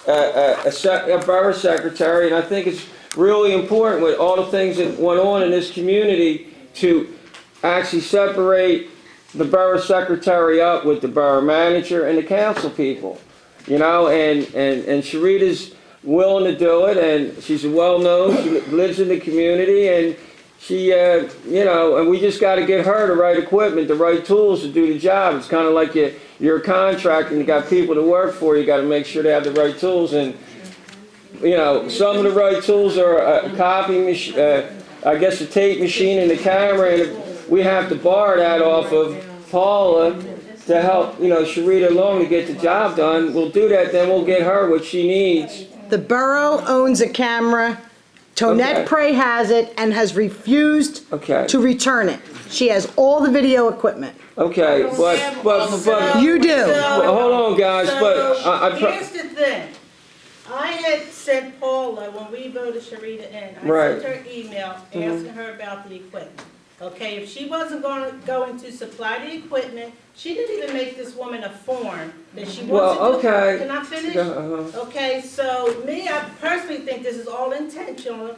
a borough secretary, and I think it's really important with all the things that went on in this community to actually separate the borough secretary up with the borough manager and the council people, you know, and Sharita's willing to do it, and she's well-known, she lives in the community, and she, you know, and we just got to get her the right equipment, the right tools to do the job. It's kind of like you're a contractor and you got people to work for you, got to make sure they have the right tools, and, you know, some of the right tools are a copy machine, I guess a tape machine and a camera, and we have to borrow that off of Paula to help, you know, Sharita along to get the job done. We'll do that, then we'll get her what she needs. The borough owns a camera. Tonette Prey has it and has refused to return it. She has all the video equipment. Okay, but you do. Hold on, guys. Here's the thing. I had sent Paula, when we voted Sharita in, I sent her email asking her about the equipment. Okay, if she wasn't going to supply the equipment, she didn't even make this woman a form that she wants to do. Can I finish? Okay, so me, I personally think this is all intentionally,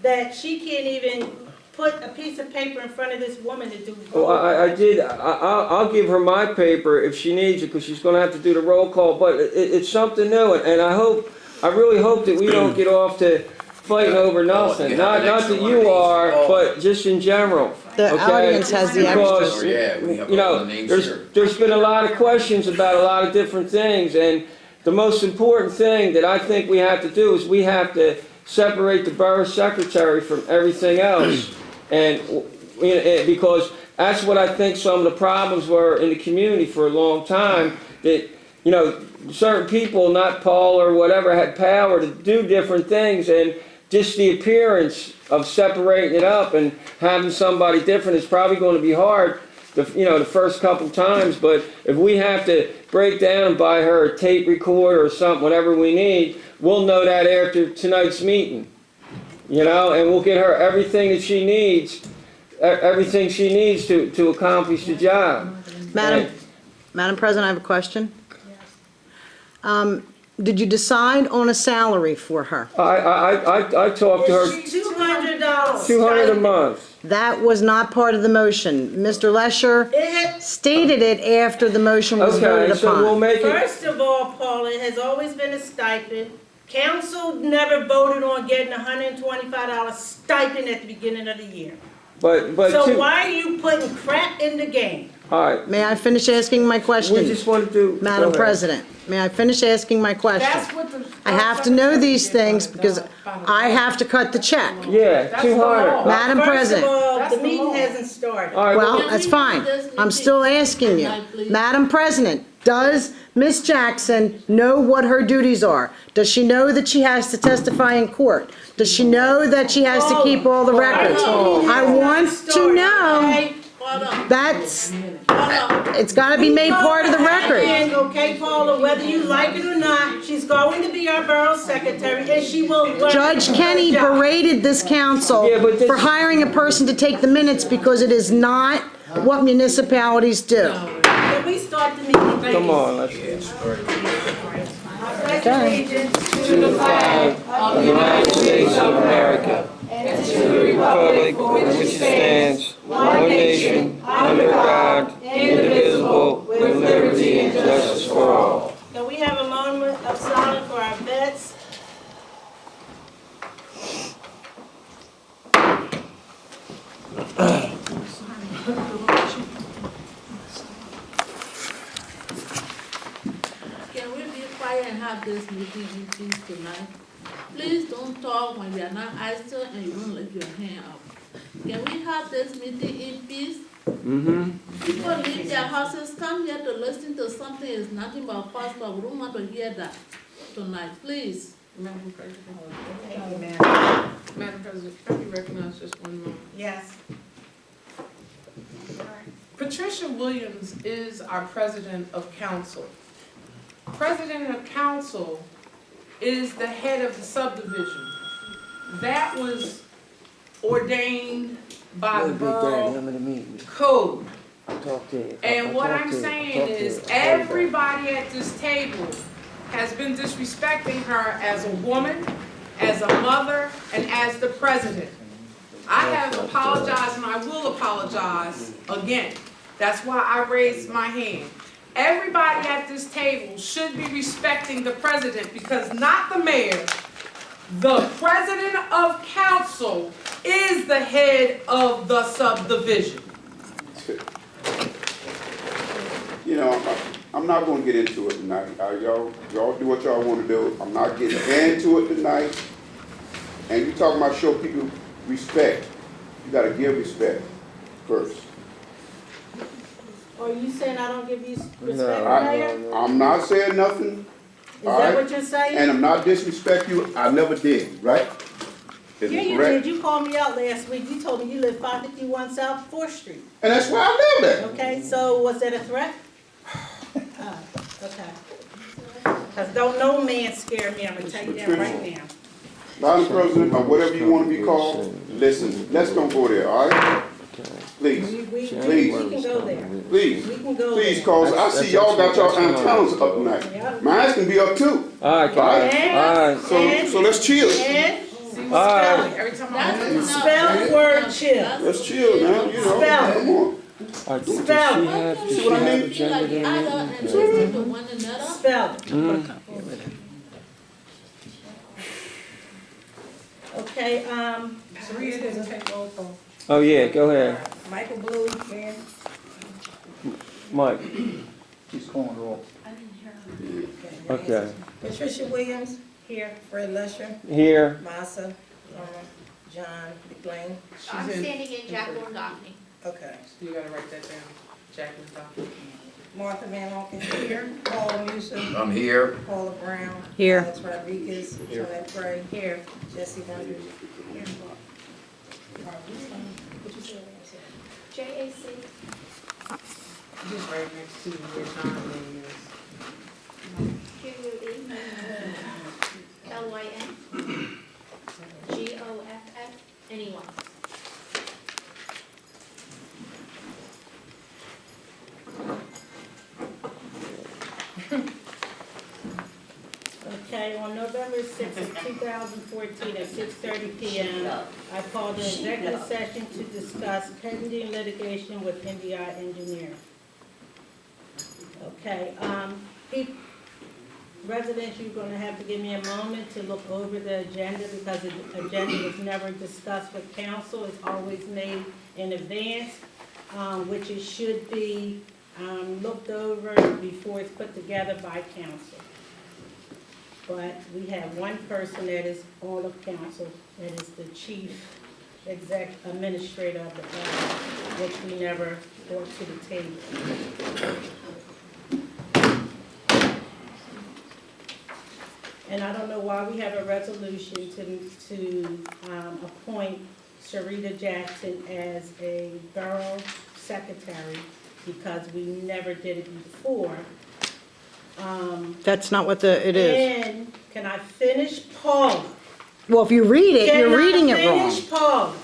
that she can't even put a piece of paper in front of this woman to do. Well, I did. I'll give her my paper if she needs it, because she's going to have to do the roll call. But it's something new, and I really hope that we don't get off to fighting over nothing. Not that you are, but just in general. The audience has the because, you know, there's been a lot of questions about a lot of different things, and the most important thing that I think we have to do is we have to separate the borough secretary from everything else, and you know, because that's what I think some of the problems were in the community for a long time. That, you know, certain people, not Paul or whatever, had power to do different things, and just the appearance of separating it up and having somebody different is probably going to be hard, you know, the first couple times. But if we have to break down and buy her a tape recorder or something, whatever we need, we'll know that after tonight's meeting, you know, and we'll get her everything that she needs, to accomplish the job. Madam President, I have a question. Did you decide on a salary for her? I talked to her. $200. $200 a month. That was not part of the motion. Mr. Lesher stated it after the motion was voted upon. So we'll make it. First of all, Paula, it has always been a stipend. Council never voted on getting a $125 stipend at the beginning of the year. So why are you putting crap in the game? All right. May I finish asking my question? We just want to do. Madam President, may I finish asking my question? I have to know these things because I have to cut the check. Yeah, $200. Madam President. First of all, the meeting hasn't started. Well, that's fine. I'm still asking you. Madam President, does Ms. Jackson know what her duties are? Does she know that she has to testify in court? Does she know that she has to keep all the records? I want to know. It's got to be made part of the record. Okay, Paula, whether you like it or not, she's going to be our borough secretary, and she will work. Judge Kenny berated this council for hiring a person to take the minutes because it is not what municipalities do. Can we start the meeting? Come on, let's get started. To the flag of the United States of America, and to the republic for which it stands, one nation, under God, indivisible, with liberty and justice for all. Can we have a moment of silence for our vets? Can we be quiet and have this meeting in peace tonight? Please don't talk when we are not idle and you don't lift your hand up. Can we have this meeting in peace? People leave their houses, come here to listen to something is nothing but false, but we don't want to hear that tonight. Please. Madam President. Madam President, let me recognize just one moment. Yes. Patricia Williams is our president of council. President of council is the head of the subdivision. That was ordained by the borough code. And what I'm saying is everybody at this table has been disrespecting her as a woman, as a mother, and as the president. I have apologized and I will apologize again. That's why I raised my hand. Everybody at this table should be respecting the president because not the mayor, the president of council is the head of the subdivision. You know, I'm not gonna get into it tonight. Y'all do what y'all wanna do. I'm not getting into it tonight. And you talking about show people respect. You gotta give respect first. Are you saying I don't give you respect, No, Mayor? I'm not saying nothing. Is that what you're saying? And I'm not disrespect you. I never did, right? Is Yeah, it you correct? did. You called me out last week. You told me you live 551 South 4th Street. And that's where I live at. Okay, so was that a threat? Okay. Because don't no man scare me. I'm going to tell you that right now. Madam President, or whatever you wanna be called, listen, let's don't go there, all right? Please, We Please. can go there. please. We can go Please, there. cause I see y'all got y'all antennas up tonight. Yep. Mine can be up too. All right, guys. All right. So let's chill. And See what's All right. spelling every time I That's open my enough. spell the word chill. Let's chill now, you know, Spell. come on. All right, does she Spell. have, Why does can't she we what I have mean? be agenda like in other it? and listen to one another? Spell it. Okay, Sarita didn't take roll call. Oh, yeah, go ahead. Michael Blue again. Mike, He's calling roll. okay. Patricia Williams, Here. Fred Lesher, Here, Massa, John McLean. I'm standing in Jacqueline Goffney. Okay. You gotta write that down. Jacqueline Dodd. Martha Van Auken here. Paul Musa. I'm here. Paula Brown. Here. Alex Rodriguez. Jeanette Gray. Here. Jesse Wonders. JAC. Just right next to where John name is. Anyone. Okay, on November 6th of 2014 at 6:30 p.m., I called an executive session to discuss pending litigation with NDI Engineering. Okay, residents, you're gonna have to give me a moment to look over the agenda because the agenda was never discussed with council. It's always made in advance, which it should be looked over before it's put together by council. But we have one person that is all of council, that is the chief administrator of the borough, which we never brought to the table. And I don't know why we have a resolution to appoint Sharita Jackson as a borough secretary because we never did it before. That's not what it is. And can I finish Paula? Well, if you read it, you're reading it Can I wrong. finish Paula?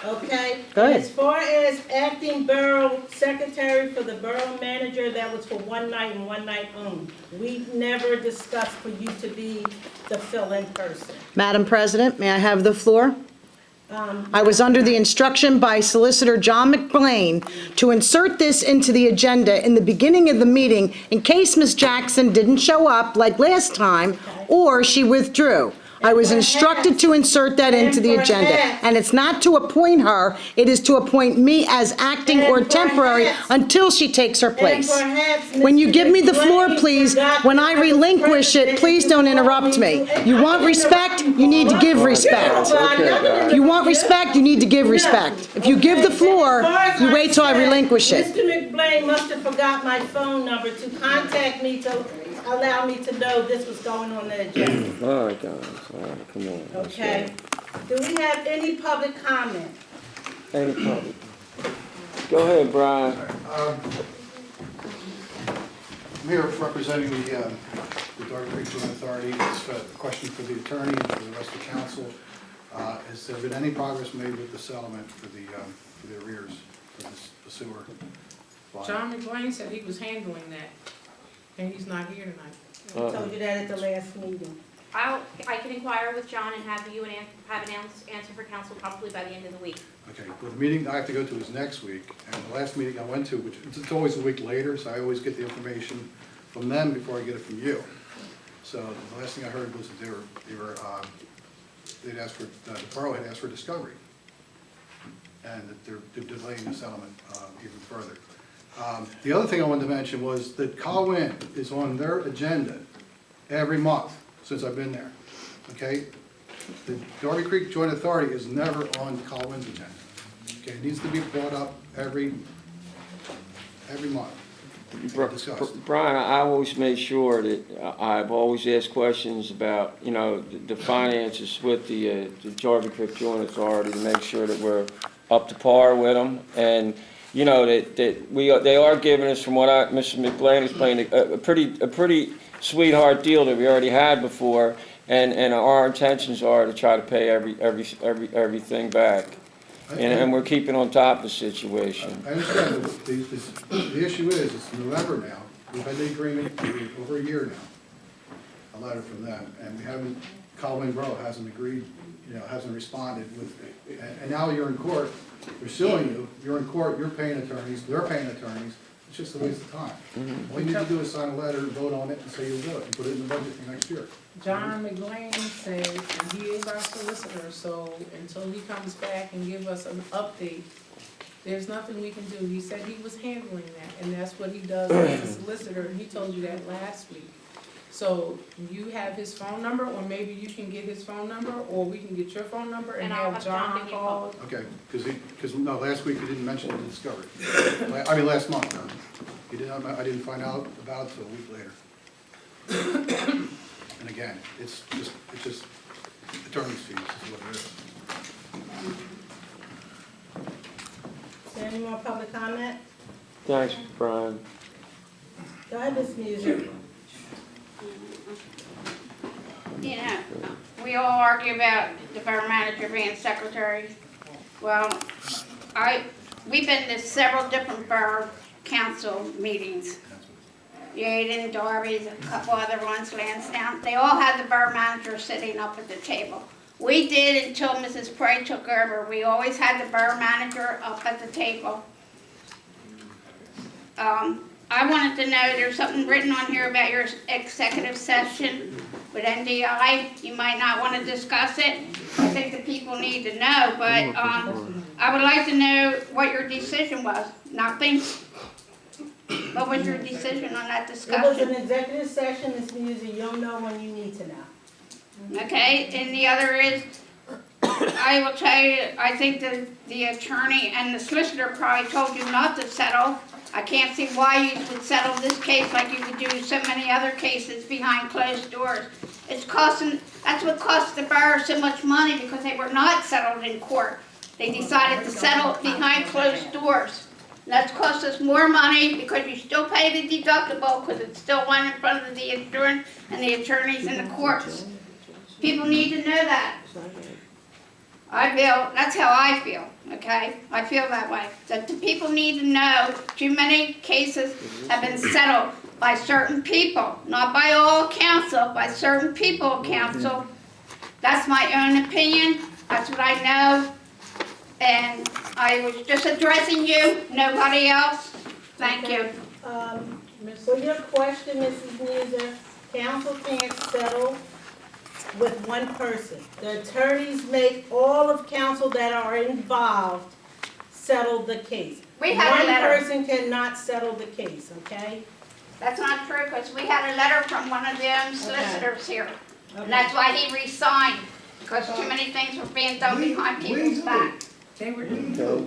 Okay? Go ahead. As far as acting borough secretary for the borough manager, that was for one night and one night only. We never discussed for you to be the fill-in person. Madam President, may I have the floor? I was under the instruction by Solicitor John McLean to insert this into the agenda in the beginning of the meeting in case Ms. Jackson didn't show up like last time or she withdrew. I was instructed to insert that into the agenda. And it's not to appoint her, it is to appoint me as acting or temporary until she takes her place. When you give me the floor, please, when I relinquish it, please don't interrupt me. You want respect, you need to give respect. If you want respect, you need to give respect. If you give the floor, you wait till I relinquish it. Mr. McBlain must have forgot my phone number to contact me to allow me to know this was going on the agenda. all right, guys, all right, come on. let's Okay? Do we have any public comment? go. Any public? Go ahead, Brian. I'm here representing the Dark Creek Joint Authority. It's a question for the attorney and for the rest of the council. Has there been any progress made with the settlement for the arrears for the sewer? fund? John McLean said he was handling that, and he's not here tonight. I told you that at the last meeting. I can inquire with John and have you have an answer for council probably by the end of the week. Okay, well, the meeting I have to go to is next week, and the last meeting I went to, which it's always a week later, so I always get the information from them before I get it from you. So the last thing I heard was that they'd asked for, the borough had asked for discovery, and that they're delaying the settlement even further. The other thing I wanted to mention was that Colwyn is on their agenda every month since I've been there, okay? The Darby Creek Joint Authority is never on Colwyn's agenda. Okay, it needs to be brought up every month. Discussed. Brian, I always make sure that I've always asked questions about, you know, the finances with the Darby Creek Joint Authority to make sure that we're up to par with them. And, you know, they are giving us, from what Mr. McBlain explained, a pretty sweetheart deal that we already had before. And our intentions are to try to pay everything back. And we're keeping on top of the situation. I understand that the issue is, it's November now, we've had the agreement for over a year now, a letter from them, and we haven't, Colwyn Borough hasn't agreed, you know, hasn't responded with, and now you're in court, they're suing you, you're in court, you're paying attorneys, they're paying attorneys, it's just a waste of time. All you need to do is sign a letter, vote on it, and say you'll do it, and put it in the budget for next year. John McGlane says, and he is our solicitor, so until he comes back and give us an update, there's nothing we can do. He said he was handling that, and that's what he does as a solicitor, and he told you that last week. So you have his phone number, or maybe you can get his phone number, or we can get your phone number and And I'll have have John John give you a call. Okay, because no, last week you didn't mention the discovery. I mean, last month, you didn't, I didn't find out about it until a week later. And again, it's just attorney's fees is what it is. Is there any more public comment? Thanks, Brian. Go ahead, Ms. Music. You know, we all argue about the borough manager being secretary. Well, we've been to several different borough council meetings. Yaden, Darby's, a couple other ones, Lansdowne. They all had the borough manager sitting up at the table. We did until Mrs. Prey took over. We always had the borough manager up at the table. I wanted to know, there's something written on here about your executive session with NDI. You might not want to discuss it. I think the people need to know, but I would like to know what your decision was. Nothing? What was your decision on that It was discussion? an executive session, Ms. Music, you'll know when you need to know. Okay, and the other is, I will tell you, I think the attorney and the solicitor probably told you not to settle. I can't see why you would settle this case like you would do so many other cases behind closed doors. It's costing, that's what cost the borough so much money, because they were not settled in court. They decided to settle behind closed doors. That's cost us more money because you still pay the deductible because it's still went in front of the insurance and the attorneys in the courts. People need to know that. I feel, that's how I feel, okay? I feel that way. That the people need to know too many cases have been settled by certain people, not by all council, by certain people council. That's my own opinion. That's what I know. And I was just addressing you, nobody else. Thank you. For your question, Mrs. Music, council can't settle with one person. The attorneys make all of council that are involved settle the case. We had a letter. One person cannot settle the case, okay? That's not true, because we had a letter from one of them solicitors here. And that's why he resigned, because too many things were being done behind people's back. They were The,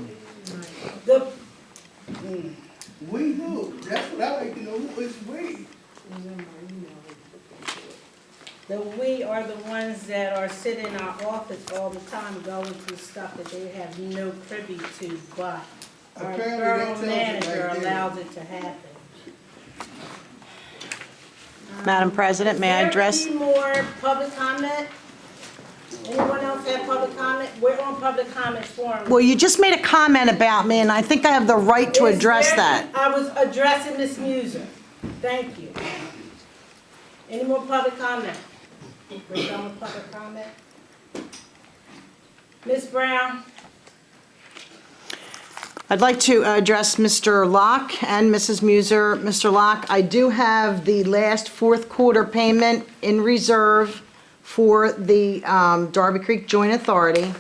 We do. That's what I like to know. Who is we? we are the ones that are sitting in our office all the time going through stuff that they have no privy to, but our Apparently borough that tells it manager right there. allows it to happen. Madam President, may I address? Any more public comment? Anyone else have public comment? We're on public comment forum. Well, you just made a comment about me, and I think I have the right to address that. I was addressing Ms. Music. Thank you. Any more public comment? We're done with public comment. Ms. Brown? I'd like to address Mr. Locke and Mrs. Muser. Mr. Locke, I do have the last fourth quarter payment in reserve for the Darby Creek Joint Authority.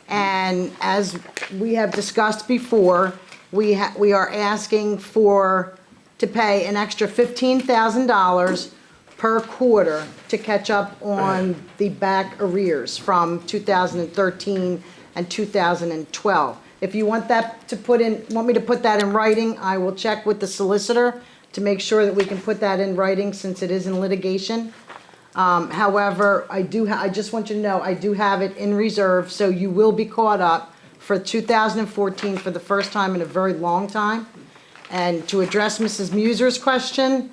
And as we have discussed before, we are asking to pay an extra $15,000 per quarter to catch up on the back arrears from 2013 and 2012. If you want me to put that in writing, I will check with the solicitor to make sure that we can put that in writing since it is in litigation. However, I just want you to know, I do have it in reserve, so you will be caught up for 2014 for the first time in a very long time. And to address Mrs. Muser's question,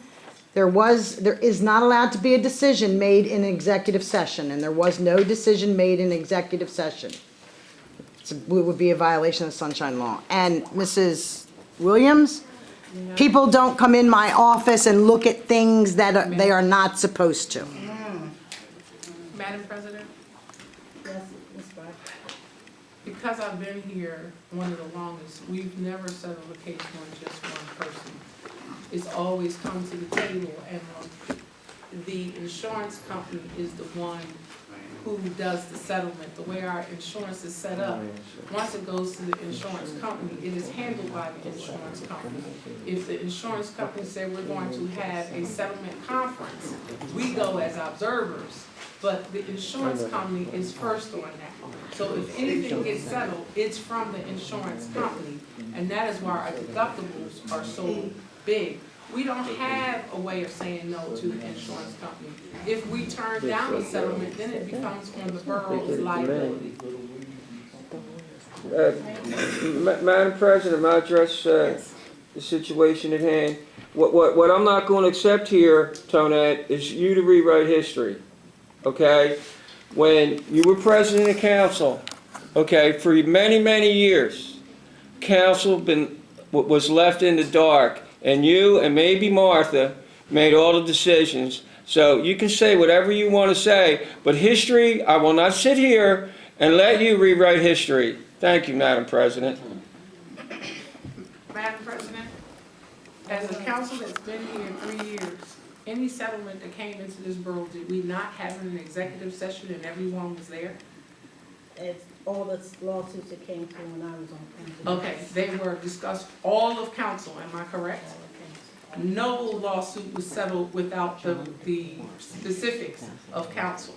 there is not allowed to be a decision made in executive session, and there was no decision made in executive session. It would be a violation of the Sunshine Law. And Mrs. Williams, people don't come in my office and look at things that they are not supposed to. Madam President, Yes, Ms. Brown. because I've been here one of the longest, we've never settled a case on just one person. It's always come to the table, and the insurance company is the one who does the settlement. The way our insurance is set up, once it goes to the insurance company, it is handled by the insurance company. If the insurance company say we're going to have a settlement conference, we go as observers, but the insurance company is first on that. So if anything gets settled, it's from the insurance company, and that is why our deductibles are so big. We don't have a way of saying no to the insurance company. If we turn down the settlement, then it becomes on the borough's liability. Madam President, may I address the situation at hand? What I'm not going to accept here, Tonette, is you to rewrite history, okay? When you were president of council, okay, for many, many years, council was left in the dark, and you and maybe Martha made all the decisions. So you can say whatever you want to say, but history, I will not sit here and let you rewrite history. Thank you, Madam President. Madam President, as a council that's been here 3 years, any settlement that came into this borough, did we not have an executive session and everyone was there? It's all the lawsuits that came through when I was on council. Okay, they were discussed all of council, am I correct? No lawsuit was settled without the specifics of council.